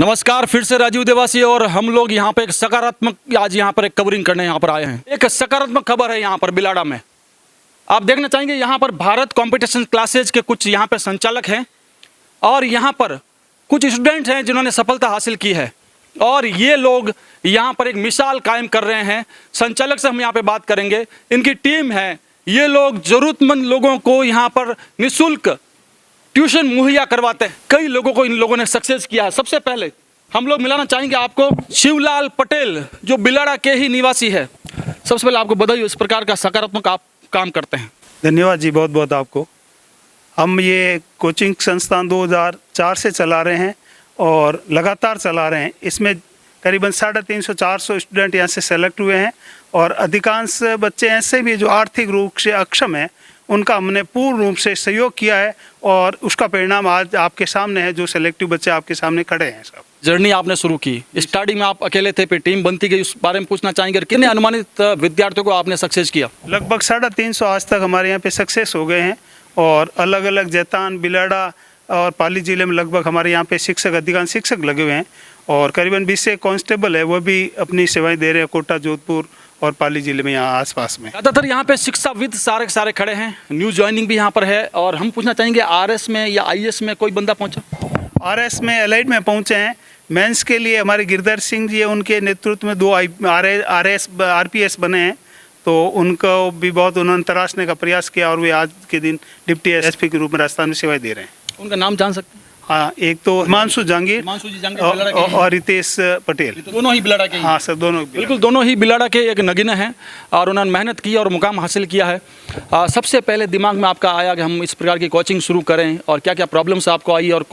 नमस्कार, फिर से राजीव देवासी और हम लोग यहाँ पे एक सकारात्मक आज यहाँ पर एक कवरिंग करने यहाँ पर आए हैं। एक सकारात्मक खबर है यहाँ पर बिलाड़ा में। आप देखना चाहेंगे यहाँ पर भारत कंपटीशन क्लासेज के कुछ यहाँ पे संचालक हैं और यहाँ पर कुछ स्टूडेंट हैं जिन्होंने सफलता हासिल की है और ये लोग यहाँ पर एक मिसाल कायम कर रहे हैं। संचालक से हम यहाँ पे बात करेंगे। इनकी टीम है, ये लोग ज़रूरतमंद लोगों को यहाँ पर निःशुल्क ट्यूशन मुहैया करवाते हैं। कई लोगों को इन लोगों ने सक्सेस किया है। सबसे पहले हम लोग मिलाना चाहेंगे आपको शिवलाल पटेल, जो बिलाड़ा के ही निवासी है। सबसे पहले आपको बधाई, इस प्रकार का सकारात्मक आप काम करते हैं। धन्यवाद जी, बहुत बहुत आपको। हम ये कोचिंग संस्थान 2004 से चला रहे हैं और लगातार चला रहे हैं। इसमें करीबन 350-400 स्टूडेंट यहाँ से सेलेक्ट हुए हैं और अधिकांश बच्चे ऐसे भी जो आर्थिक रूप से अक्षम हैं, उनका हमने पूर्ण रूप से सहयोग किया है और उसका परिणाम आज आपके सामने है। जो सेलेक्टिव बच्चे आपके सामने खड़े हैं सब। जर्नी आपने शुरू की, स्टार्टिंग में आप अकेले थे, फिर टीम बनती गई, उस बारे में पूछना चाहेंगे कितने अनुमानित विद्यार्थियों को आपने सक्सेस किया? लगभग 350 आज तक हमारे यहाँ पे सक्सेस हो गए हैं और अलग अलग जैतान, बिलाड़ा और पाली जिले में लगभग हमारे यहाँ पे शिक्षक, अधिकांश शिक्षक लगे हुए हैं और करीबन 20 से कांस्टेबल है, वो भी अपनी सेवाएं दे रहे हैं कोटा, जोधपुर और पाली जिले में, यहाँ आसपास में। ज़्यादातर यहाँ पे शिक्षाविद सारे खड़े हैं। न्यू ज्वाइनिंग भी यहाँ पर है और हम पूछना चाहेंगे आरएस में या आईएएस में कोई बंदा पहुँचा? आरएस में एलाइड में पहुँचे हैं। मेंस के लिए हमारे गिरधर सिंह जी है, उनके नेतृत्व में 2 आरपीएस बने हैं, तो उनको भी बहुत उन्होंने तराशने का प्रयास किया और वे आज के दिन डिप्टी एसपी के रूप में राजस्थान में सेवाएं दे रहे हैं। उनका नाम जान सकते हैं? हाँ, एक तो हिमांशु जहांगीर और रितेश पटेल, दोनों ही बिलाड़ा के। हाँ सर, दोनों बिल्कुल, दोनों ही बिलाड़ा के एक नगीना हैं और उन्होंने मेहनत की और मुकाम हासिल किया है। सबसे पहले दिमाग में आपका आया कि हम इस प्रकार की कोचिंग शुरू करें और क्या क्या प्रॉब्लम्स आपको आई और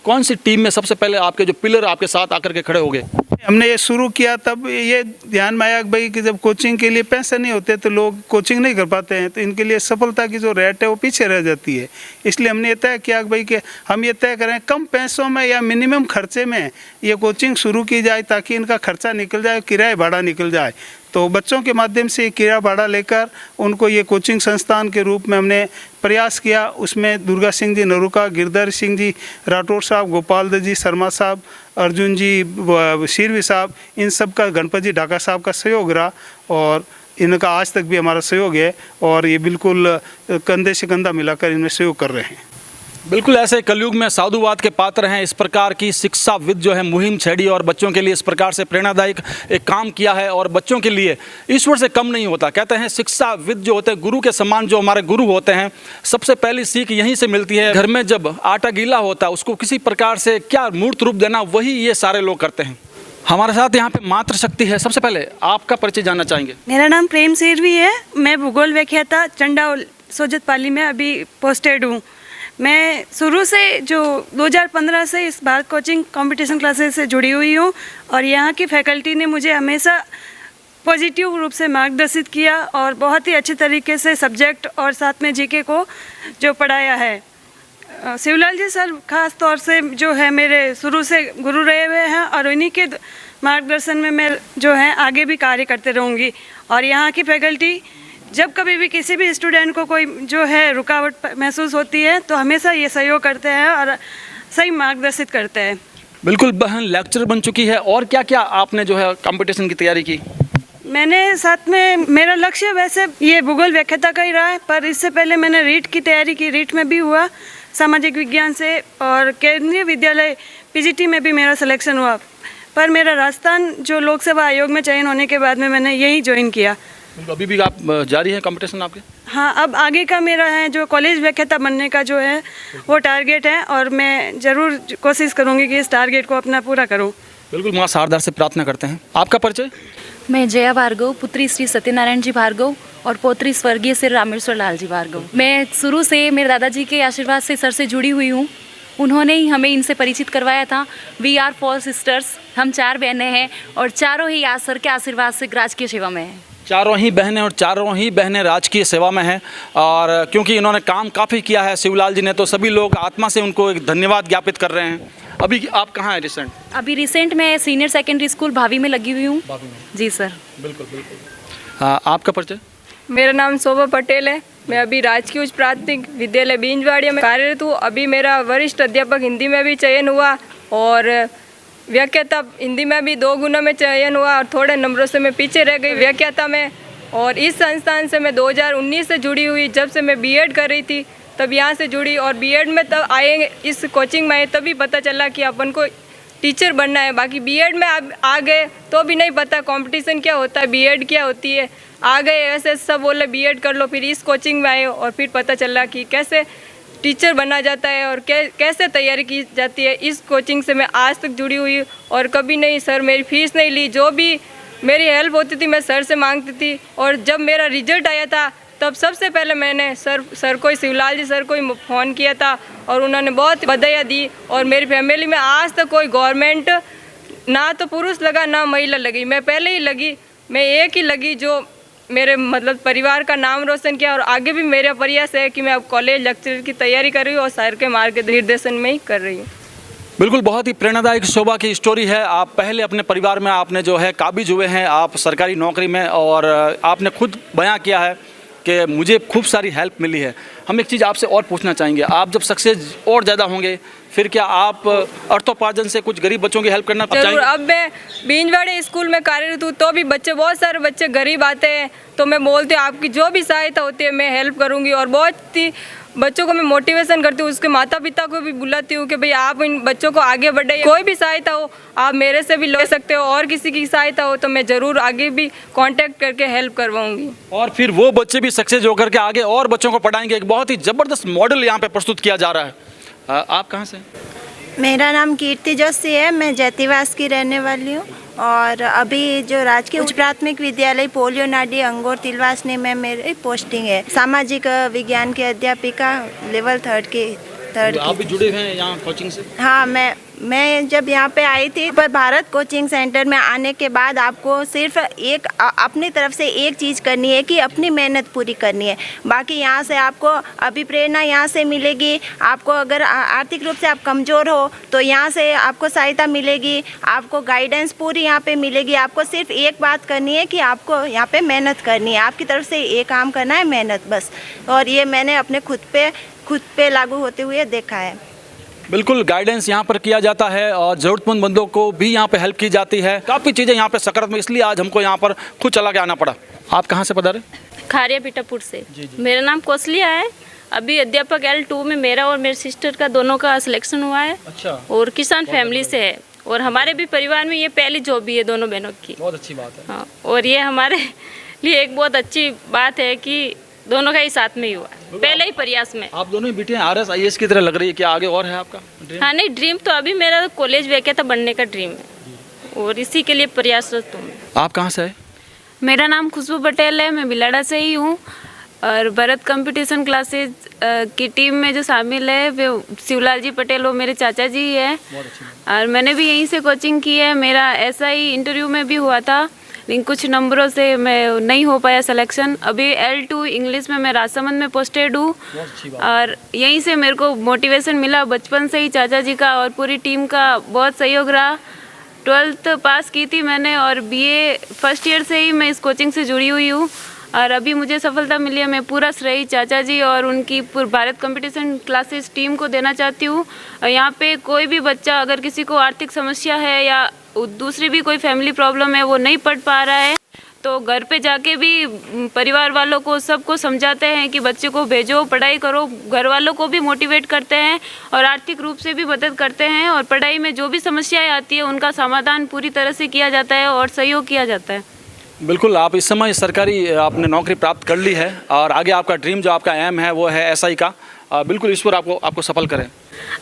कौन सी टीम में सबसे पहले आपके जो पिलर आपके साथ आकर के खड़े हो गए? हमने ये शुरू किया तब ये ध्यान में आया भाई कि जब कोचिंग के लिए पैसे नहीं होते तो लोग कोचिंग नहीं कर पाते हैं, तो इनके लिए सफलता की जो रेट है वो पीछे रह जाती है। इसलिए हमने ये तय किया भाई कि हम ये तय करें कम पैसों में या मिनिमम खर्चे में ये कोचिंग शुरू की जाए ताकि इनका खर्चा निकल जाए, किराया भाड़ा निकल जाए। तो बच्चों के माध्यम से किराया भाड़ा लेकर उनको ये कोचिंग संस्थान के रूप में हमने प्रयास किया। उसमें दुर्गा सिंह जी नरुका, गिरधर सिंह जी राठौर साहब, गोपाल दत्त जी शर्मा साहब, अर्जुन जी शिरवी साहब, इन सब का, गणपत जी ढाका साहब का सहयोग रहा और इनका आज तक भी हमारा सहयोग है और ये बिल्कुल कंधे से कंधा मिलाकर इनमें सहयोग कर रहे हैं। बिल्कुल ऐसे कलयुग में साधुवाद के पात्र हैं। इस प्रकार की शिक्षाविद जो है मुहिम छेड़ी और बच्चों के लिए इस प्रकार से प्रेरणादायक एक काम किया है और बच्चों के लिए ईश्वर से कम नहीं होता। कहते हैं शिक्षाविद जो होते हैं गुरु के समान, जो हमारे गुरु होते हैं, सबसे पहली सीख यहीं से मिलती है। घर में जब आटा गीला होता है उसको किसी प्रकार से क्या मूर्त रूप देना, वही ये सारे लोग करते हैं। हमारे साथ यहाँ पे मातृशक्ति है। सबसे पहले आपका परिचय जानना चाहेंगे। मेरा नाम प्रेम सिरवी है। मैं भूगोल व्याख्याता चंडाउल सोजत पाली में अभी पोस्टेड हूँ। मैं शुरू से जो 2015 से इस भारत कोचिंग कंपटीशन क्लासेस से जुड़ी हुई हूँ और यहाँ की फैकल्टी ने मुझे हमेशा पॉजिटिव रूप से मार्गदर्शित किया और बहुत ही अच्छे तरीके से सब्जेक्ट और साथ में जीके को जो पढ़ाया है। शिवलाल जी सर खास तौर से जो है मेरे शुरू से गुरु रहे हुए हैं और उन्हीं के मार्गदर्शन में मैं जो है आगे भी कार्य करते रहूँगी। और यहाँ की फैकल्टी जब कभी भी किसी भी स्टूडेंट को कोई जो है रुकावट महसूस होती है तो हमेशा ये सहयोग करते हैं और सही मार्गदर्शित करते हैं। बिल्कुल, बहन लेक्चर बन चुकी है और क्या क्या आपने जो है कंपटीशन की तैयारी की? मैंने साथ में, मेरा लक्ष्य वैसे ये भूगोल व्याख्याता का ही रहा है, पर इससे पहले मैंने रीट की तैयारी की। रीट में भी हुआ सामाजिक विज्ञान से और केंद्रीय विद्यालय पीजीटी में भी मेरा सिलेक्शन हुआ, पर मेरा राजस्थान जो लोक सेवा आयोग में चयन होने के बाद में मैंने यही ज्वाइन किया। अभी भी आप जारी है कंपटीशन आपके? हाँ, अब आगे का मेरा है जो कॉलेज व्याख्याता बनने का जो है वो टारगेट है और मैं ज़रूर कोशिश करूँगी कि इस टारगेट को अपना पूरा करूँ। बिल्कुल, माँ शारदा से प्रार्थना करते हैं। आपका परिचय? मैं जया भार्गव, पुत्री श्री सत्यनारायण जी भार्गव और पौत्री स्वर्गीय श्री रामेश्वर लाल जी भार्गव। मैं शुरू से मेरे दादाजी के आशीर्वाद से सर से जुड़ी हुई हूँ। उन्होंने ही हमें इनसे परिचित करवाया था। वी आर 4 सिस्टर्स, हम 4 बहनें हैं और चारों ही आज सर के आशीर्वाद से राजकीय सेवा में हैं। चारों ही बहनें राजकीय सेवा में हैं और क्योंकि इन्होंने काम काफ़ी किया है शिवलाल जी ने, तो सभी लोग आत्मा से उनको एक धन्यवाद ज्ञापित कर रहे हैं। अभी आप कहाँ हैं रिसेंट? अभी रिसेंट मैं सीनियर सेकेंडरी स्कूल भावी में लगी हुई हूँ। जी सर। बिल्कुल। हाँ, आपका परिचय? मेरा नाम शोभा पटेल है। मैं अभी राजकीय उच्च प्राथमिक विद्यालय बींजवाड़िया में कार्यरत हूँ। अभी मेरा वरिष्ठ अध्यापक हिंदी में भी चयन हुआ और व्याख्याता हिंदी में भी 2 गुणों में चयन हुआ और थोड़े नंबरों से मैं पीछे रह गई व्याख्याता में। और इस संस्थान से मैं 2019 से जुड़ी हुई, जब से मैं बीएड कर रही थी तब यहाँ से जुड़ी। और बीएड में तब आए, इस कोचिंग में आए तभी पता चला कि अपन को टीचर बनना है। बाकी बीएड में आ गए तो भी नहीं पता कंपटीशन क्या होता है, बीएड क्या होती है। आ गए ऐसे सब बोले बीएड कर लो, फिर इस कोचिंग में आए और फिर पता चला कि कैसे टीचर बना जाता है और कैसे तैयारी की जाती है। इस कोचिंग से मैं आज तक जुड़ी हुई और कभी नहीं सर मेरी फीस नहीं ली। जो भी मेरी हेल्प होती थी मैं सर से मांगती थी। और जब मेरा रिजल्ट आया था तब सबसे पहले मैंने सर को, शिवलाल जी सर को ही फ़ोन किया था और उन्होंने बहुत बधाइयाँ दी। और मेरी फैमिली में आज तक कोई गवर्नमेंट ना तो पुरुष लगा ना महिला लगी, मैं पहले ही लगी, मैं एक ही लगी जो मेरे मतलब परिवार का नाम रोशन किया। और आगे भी मेरा प्रयास है कि मैं अब कॉलेज लेक्चर की तैयारी कर रही हूँ और सर के मार्गदर्शन में ही कर रही हूँ। बिल्कुल, बहुत ही प्रेरणादायक शोभा की स्टोरी है। आप पहले अपने परिवार में आपने जो है काबिज हुए हैं, आप सरकारी नौकरी में, और आपने खुद बयां किया है कि मुझे खूब सारी हेल्प मिली है। हम एक चीज़ आपसे और पूछना चाहेंगे, आप जब सक्सेस और ज़्यादा होंगे फिर क्या आप अर्थोपार्जन से कुछ गरीब बच्चों की हेल्प करना चाहेंगे? जरूर। अब मैं बींजवाड़े स्कूल में कार्यरत हूँ तो भी बच्चे, बहुत सारे बच्चे गरीब आते हैं तो मैं बोलती हूँ आपकी जो भी सहायता होती है मैं हेल्प करूँगी। और बहुत ही बच्चों को मैं मोटिवेशन करती हूँ, उसके माता पिता को भी बुलाती हूँ कि भाई आप इन बच्चों को आगे बढ़ाइए। कोई भी सहायता हो आप मेरे से भी ले सकते हो और किसी की सहायता हो तो मैं ज़रूर आगे भी कांटेक्ट करके हेल्प करवाऊंगी। और फिर वो बच्चे भी सक्सेस होकर के आगे और बच्चों को पढ़ाएंगे। एक बहुत ही ज़बरदस्त मॉडल यहाँ पे प्रस्तुत किया जा रहा है। आप कहाँ से? मेरा नाम कीर्ति जोशी है, मैं जैतीवास की रहने वाली हूँ और अभी जो राजकीय उच्च प्राथमिक विद्यालय पोलियो नाडी अंगोर तिलवासनी में मेरी पोस्टिंग है। सामाजिक विज्ञान की अध्यापिका लेवल 3 की। आप भी जुड़े हुए हैं यहाँ कोचिंग से? हाँ, मैं जब यहाँ पे आई थी पर भारत कोचिंग सेंटर में आने के बाद आपको सिर्फ एक अपनी तरफ से एक चीज़ करनी है कि अपनी मेहनत पूरी करनी है। बाकी यहाँ से आपको अभिप्रेरणा यहाँ से मिलेगी। आपको अगर आर्थिक रूप से आप कमज़ोर हो तो यहाँ से आपको सहायता मिलेगी, आपको गाइडेंस पूरी यहाँ पे मिलेगी। आपको सिर्फ एक बात करनी है कि आपको यहाँ पे मेहनत करनी है, आपकी तरफ से एक काम करना है, मेहनत, बस। और ये मैंने अपने खुद पे लागू होते हुए देखा है। बिल्कुल, गाइडेंस यहाँ पर किया जाता है और ज़रूरतमंद बंदों को भी यहाँ पे हेल्प की जाती है। काफ़ी चीज़ें यहाँ पे सकारात्मक, इसलिए आज हमको यहाँ पर खुद चला के आना पड़ा। आप कहाँ से पधारे? खारिया पीठापुर से। मेरा नाम कौशलिया है। अभी अध्यापक L2 में मेरा और मेरे सिस्टर का दोनों का सिलेक्शन हुआ है। अच्छा। और किसान फैमिली से है और हमारे भी परिवार में ये पहली जॉब भी है दोनों बहनों की। बहुत अच्छी बात है। हाँ, और ये हमारे लिए एक बहुत अच्छी बात है कि दोनों का ही साथ में ही हुआ है, पहले ही प्रयास में। आप दोनों ही बेटे RS IAS की तरह लग रही है, क्या आगे और है आपका ड्रीम? हाँ, नहीं ड्रीम तो अभी मेरा कॉलेज व्याख्याता बनने का ड्रीम है और इसी के लिए प्रयासरत हूँ। आप कहाँ से है? मेरा नाम खुशबू पटेल है, मैं बिलाड़ा से ही हूँ और भरत कंपटीशन क्लासेज की टीम में जो शामिल है वो शिवलाल जी पटेल, वो मेरे चाचा जी ही है। और मैंने भी यहीं से कोचिंग की है। मेरा SI इंटरव्यू में भी हुआ था लेकिन कुछ नंबरों से मैं नहीं हो पाया सिलेक्शन। अभी L2 इंग्लिश में मैं राजसमंद में पोस्टेड हूँ और यहीं से मेरे को मोटिवेशन मिला बचपन से ही चाचा जी का और पूरी टीम का बहुत सहयोग रहा। 12th पास की थी मैंने और BA फर्स्ट ईयर से ही मैं इस कोचिंग से जुड़ी हुई हूँ और अभी मुझे सफलता मिली है। मैं पूरा श्रेय चाचा जी और उनकी भारत कंपटीशन क्लासेस टीम को देना चाहती हूँ। यहाँ पे कोई भी बच्चा अगर किसी को आर्थिक समस्या है या दूसरी भी कोई फैमिली प्रॉब्लम है, वो नहीं पढ़ पा रहा है तो घर पे जाके भी परिवार वालों को सबको समझाते हैं कि बच्चे को भेजो, पढ़ाई करो। घर वालों को भी मोटिवेट करते हैं और आर्थिक रूप से भी मदद करते हैं और पढ़ाई में जो भी समस्याएं आती है उनका समाधान पूरी तरह से किया जाता है और सहयोग किया जाता है। बिल्कुल, आप इस समय सरकारी आपने नौकरी प्राप्त कर ली है और आगे आपका ड्रीम जो आपका एम है वो है SI का। बिल्कुल ईश्वर आपको सफल करें।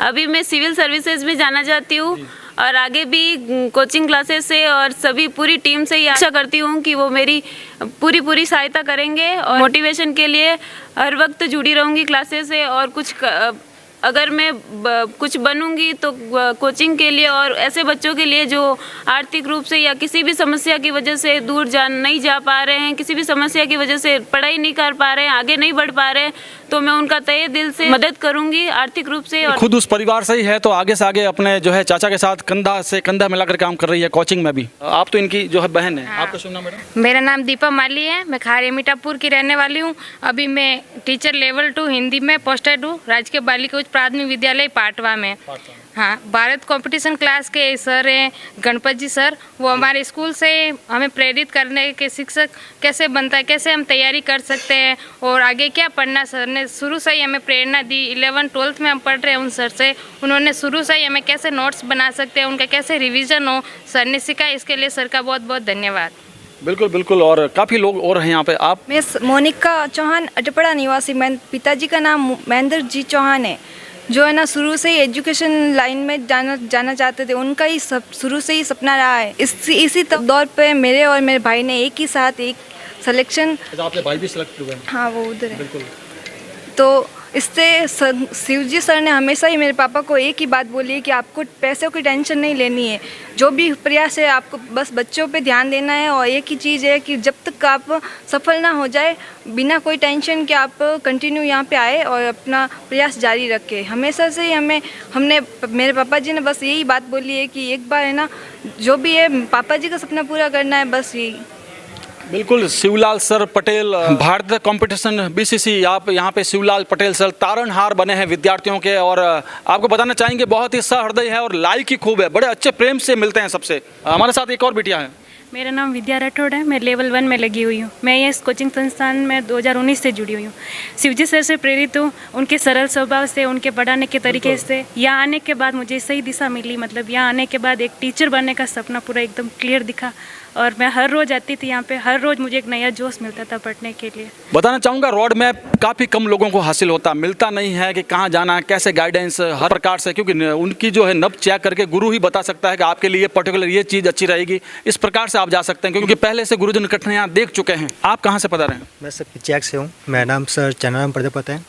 अभी मैं सिविल सर्विसेज में जाना चाहती हूँ और आगे भी कोचिंग क्लासेस से और सभी पूरी टीम से ही आशा करती हूँ कि वो मेरी पूरी सहायता करेंगे और मोटिवेशन के लिए हर वक्त जुड़ी रहूँगी क्लासेस से। और अगर मैं कुछ बनूंगी तो कोचिंग के लिए और ऐसे बच्चों के लिए जो आर्थिक रूप से या किसी भी समस्या की वजह से दूर नहीं जा पा रहे हैं, किसी भी समस्या की वजह से पढ़ाई नहीं कर पा रहे हैं, आगे नहीं बढ़ पा रहे हैं, तो मैं उनका तहे दिल से मदद करूंगी आर्थिक रूप से। और खुद उस परिवार से ही है तो आगे से आगे अपने जो है चाचा के साथ कंधा से कंधा मिलाकर काम कर रही है कोचिंग में भी। आप तो इनकी जो है बहन है। आपका शुभ नाम मैडम? मेरा नाम दीपा माली है, मैं खारिया मीठापुर की रहने वाली हूँ। अभी मैं टीचर लेवल 2 हिंदी में पोस्टेड हूँ राजकीय बालिका उच्च प्राथमिक विद्यालय पाटवा में। हाँ, भारत कंपटीशन क्लास के सर हैं गणपत जी सर। वो हमारे स्कूल से हमें प्रेरित करने के शिक्षक कैसे बनता है, कैसे हम तैयारी कर सकते हैं और आगे क्या पढ़ना, सर ने शुरू से ही हमें प्रेरणा दी। 11th-12th में हम पढ़ रहे हैं उन सर से, उन्होंने शुरू से ही हमें कैसे नोट्स बना सकते हैं, उनका कैसे रिवीजन हो, सर ने सिखाया। इसके लिए सर का बहुत बहुत धन्यवाद। बिल्कुल बिल्कुल। और काफ़ी लोग और हैं यहाँ पे। आप? मैं मोनिका चौहान, अटपड़ा निवासी। पिताजी का नाम महेंद्र जी चौहान है, जो है ना शुरू से ही एजुकेशन लाइन में जाना चाहते थे। उनका ही सब शुरू से ही सपना रहा है। इसी दौर पे मेरे और मेरे भाई ने एक ही साथ एक सिलेक्शन। आपके भाई भी सिलेक्ट हुए हैं? हाँ, वो उधर है। बिल्कुल। तो इससे शिवजी सर ने हमेशा ही मेरे पापा को एक ही बात बोली है कि आपको पैसों की टेंशन नहीं लेनी है, जो भी प्रयास है आपको बस बच्चों पे ध्यान देना है। और एक ही चीज़ है कि जब तक आप सफल ना हो जाए, बिना कोई टेंशन के आप कंटिन्यू यहाँ पे आए और अपना प्रयास जारी रखें। हमेशा से ही हमने मेरे पापा जी ने बस यही बात बोली है कि एक बार है ना, जो भी है पापा जी का सपना पूरा करना है, बस यही। बिल्कुल। शिवलाल सर पटेल, भारतीय कंपटीशन बीसीसी, आप यहाँ पे शिवलाल पटेल सर तारणहार बने हैं विद्यार्थियों के। और आपको बताना चाहेंगे बहुत ही सहृदय है और लायकी खूब है, बड़े अच्छे प्रेम से मिलते हैं सबसे। हमारे साथ एक और बिटिया है। मेरा नाम विद्या राठौड़ है, मैं लेवल 1 में लगी हुई हूँ। मैं ये इस कोचिंग संस्थान में 2019 से जुड़ी हुई हूँ। शिवजी सर से प्रेरित हूँ, उनके सरल स्वभाव से, उनके पढ़ाने के तरीके से। यहाँ आने के बाद मुझे सही दिशा मिली, मतलब यहाँ आने के बाद एक टीचर बनने का सपना पूरा एकदम क्लियर दिखा। और मैं हर रोज़ आती थी यहाँ पे, हर रोज़ मुझे एक नया जोश मिलता था पढ़ने के लिए। बताना चाहूँगा रोड मैप काफ़ी कम लोगों को हासिल होता, मिलता नहीं है कि कहाँ जाना है, कैसे गाइडेंस हर प्रकार से, क्योंकि उनकी जो है नब चेक करके गुरु ही बता सकता है कि आपके लिए पर्टिकुलर ये चीज़ अच्छी रहेगी, इस प्रकार से आप जा सकते हैं, क्योंकि पहले से गुरुजन कठिनाइयाँ देख चुके हैं। आप कहाँ से पता रहे हैं? मैं सर पिचैक से हूँ। मेरा नाम सर चनाराम प्रजापति है।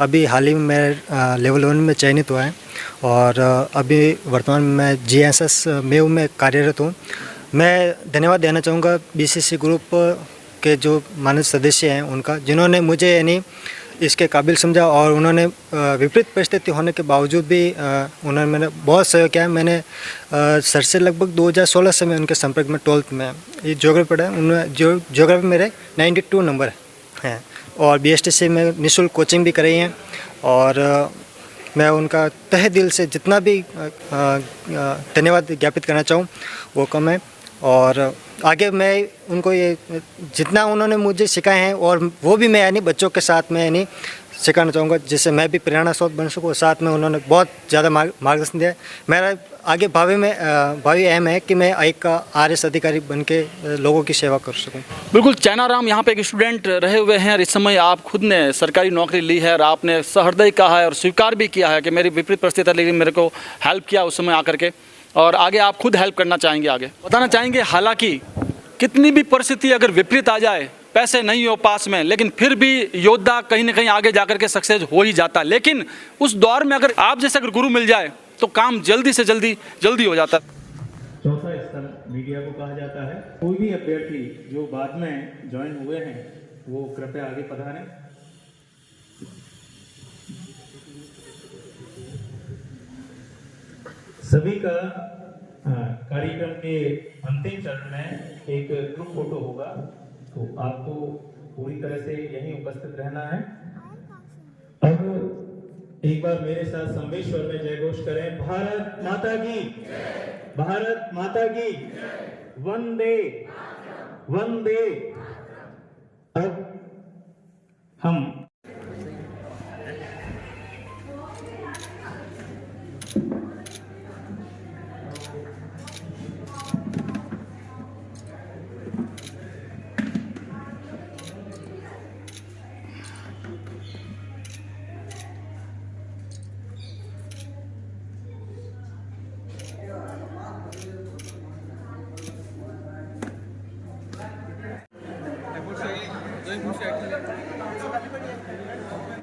अभी हाल ही में मैं लेवल 1 में चयनित हुआ है और अभी वर्तमान में मैं GSS मेव में कार्यरत हूँ। मैं धन्यवाद देना चाहूँगा बीसीसी ग्रुप के जो मानद सदस्य हैं उनका, जिन्होंने मुझे यानी इसके काबिल समझा और उन्होंने विपरीत परिस्थिति होने के बावजूद भी उन्होंने मैंने बहुत सहयोग किया। मैंने सर से लगभग 2016 से मैं उनके संपर्क में 12th में ये ज्योग्राफी पढ़ा है। उन्होंने ज्योग्राफी मेरे 92 नंबर हैं और BSTC में निःशुल्क कोचिंग भी कराई है। और मैं उनका तहे दिल से जितना भी धन्यवाद ज्ञापित करना चाहूँ वो कम है। और आगे मैं उनको ये जितना उन्होंने मुझे सिखाए हैं और वो भी मैं यानी बच्चों के साथ में यानी सिखाना चाहूँगा, जिससे मैं भी प्रेरणा स्रोत बन सकूँ। साथ में उन्होंने बहुत ज़्यादा मार्गदर्शन दिया। मेरा आगे भावी एम है कि मैं एक RS अधिकारी बन के लोगों की सेवा कर सकूँ। बिल्कुल। चैनाराम यहाँ पे एक स्टूडेंट रहे हुए हैं और इस समय आप खुद ने सरकारी नौकरी ली है और आपने सहृदय कहा है और स्वीकार भी किया है कि मेरी विपरीत परिस्थिति है, लेकिन मेरे को हेल्प किया उस समय आकर के, और आगे आप खुद हेल्प करना चाहेंगे। आगे बताना चाहेंगे, हालांकि कितनी भी परिस्थिति अगर विपरीत आ जाए, पैसे नहीं हो पास में, लेकिन फिर भी योद्धा कहीं ना कहीं आगे जाकर के सक्सेस हो ही जाता। लेकिन उस दौर में अगर आप जैसे अगर गुरु मिल जाए तो काम जल्दी से जल्दी हो जाता। चौथा स्तर मीडिया को कहा जाता है। कोई भी अभ्यर्थी जो बाद में ज्वाइन हुए हैं वो कृपया आगे पधारें। सभी का कार्यक्रम के अंतिम चरण में एक ग्रुप फोटो होगा, तो आपको पूरी तरह से यहीं उपस्थित रहना है। अब एक बार मेरे साथ संवेश्वर में जय घोष करें। भारत माता की, भारत माता की, वंदे वंदे। अब हम